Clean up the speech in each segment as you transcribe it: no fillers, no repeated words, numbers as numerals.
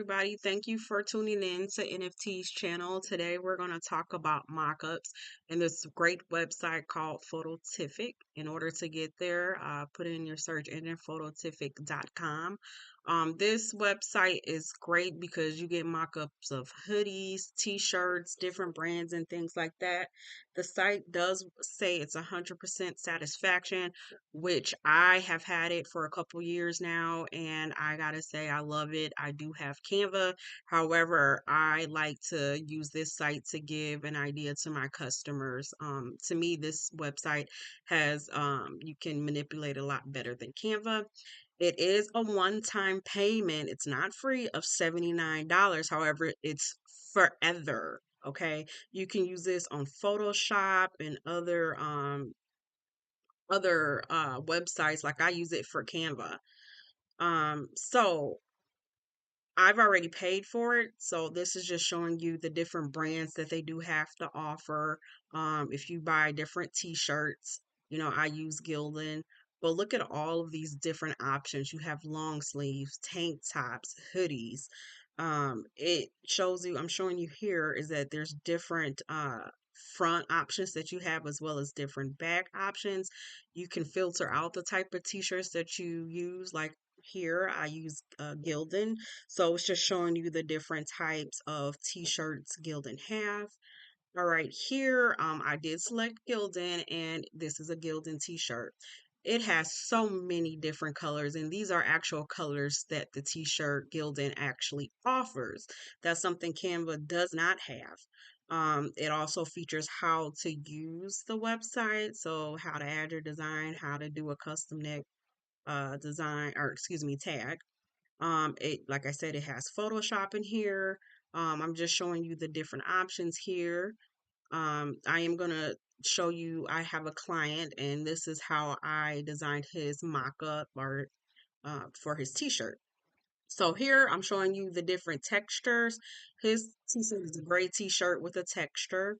everybody. Thank you for tuning in to NFT's channel. Today we're going to talk about mockups and this great website called Phototific. In order to get there, put in your search engine phototific.com. This website is great because you get mockups of hoodies, t-shirts, different brands and things like that. The site does say it's 100% satisfaction, which I have had it for a couple years now, and I gotta say I love it. I do have Canva. However, I like to use this site to give an idea to my customers. To me, this website has you can manipulate a lot better than Canva. It is a one-time payment. It's not free of $79. However, it's forever. Okay, you can use this on Photoshop and other websites. Like I use it for Canva. So I've already paid for it, so this is just showing you the different brands that they do have to offer. If you buy different t-shirts, I use Gildan, but look at all of these different options. You have long sleeves, tank tops, hoodies. It shows you, I'm showing you here is that there's different front options that you have as well as different back options. You can filter out the type of t-shirts that you use. Like here, I use Gildan, so it's just showing you the different types of t-shirts Gildan have. All right, here I did select Gildan, and this is a Gildan t-shirt. It has so many different colors, and these are actual colors that the t-shirt Gildan actually offers. That's something Canva does not have. It also features how to use the website, so how to add your design, how to do a custom neck design, or excuse me, tag. It, like I said, it has Photoshop in here. I'm just showing you the different options here. I am gonna show you, I have a client and this is how I designed his mock-up or for his t-shirt. So here I'm showing you the different textures. His t-shirt is a gray t-shirt with a texture.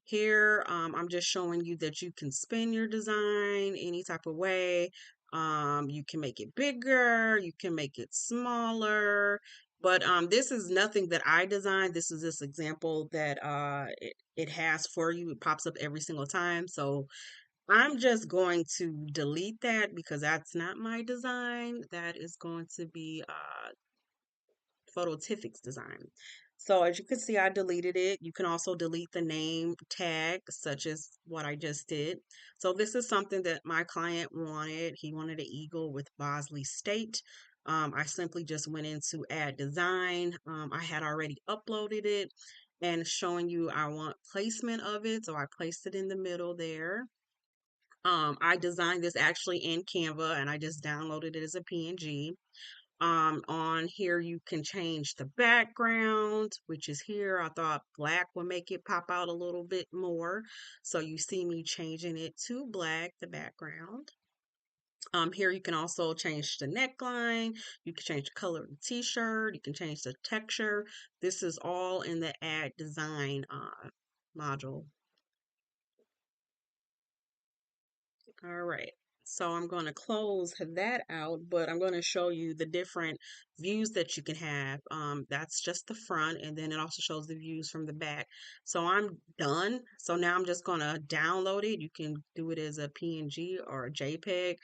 Here, I'm just showing you that you can spin your design any type of way. You can make it bigger, you can make it smaller, but this is nothing that I designed. This is this example that it has for you. It pops up every single time. So I'm just going to delete that because that's not my design. That is going to be Phototific's design. So as you can see, I deleted it. You can also delete the name tag, such as what I just did. So this is something that my client wanted. He wanted an eagle with Bosley State. I simply just went into add design. I had already uploaded it and showing you I want placement of it. So I placed it in the middle there. I designed this actually in Canva and I just downloaded it as a PNG. On here, you can change the background, which is here. I thought black would make it pop out a little bit more. So you see me changing it to black, the background. Here you can also change the neckline. You can change the color of the t-shirt. You can change the texture. This is all in the add design module. All right. So I'm going to close that out, but I'm going to show you the different views that you can have. That's just the front, and then it also shows the views from the back. So I'm done. So now I'm just going to download it. You can do it as a PNG or a JPEG,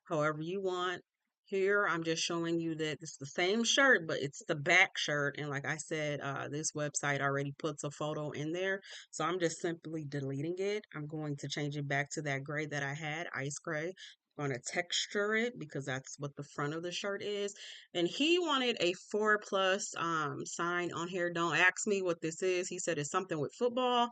however you want. Here, I'm just showing you that it's the same shirt, but it's the back shirt. And like I said, this website already puts a photo in there. So I'm just simply deleting it. I'm going to change it back to that gray that I had, ice gray. I'm going to texture it because that's what the front of the shirt is. And he wanted a 4+ sign on here. Don't ask me what this is. He said it's something with football.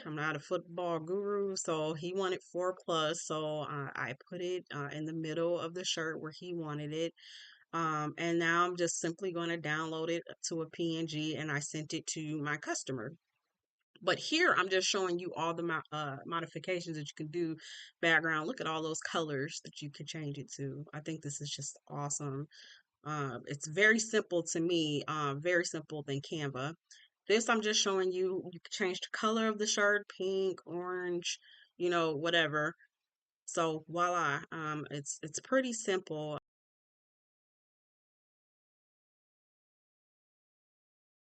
I'm not a football guru, so he wanted 4+. So I put it in the middle of the shirt where he wanted it. And now I'm just simply going to download it to a PNG and I sent it to my customer. But here I'm just showing you all the modifications that you can do. Background, look at all those colors that you could change it to. I think this is just awesome. It's very simple to me, very simple than Canva. This I'm just showing you, you can change the color of the shirt, pink, orange, whatever. So voila, it's pretty simple.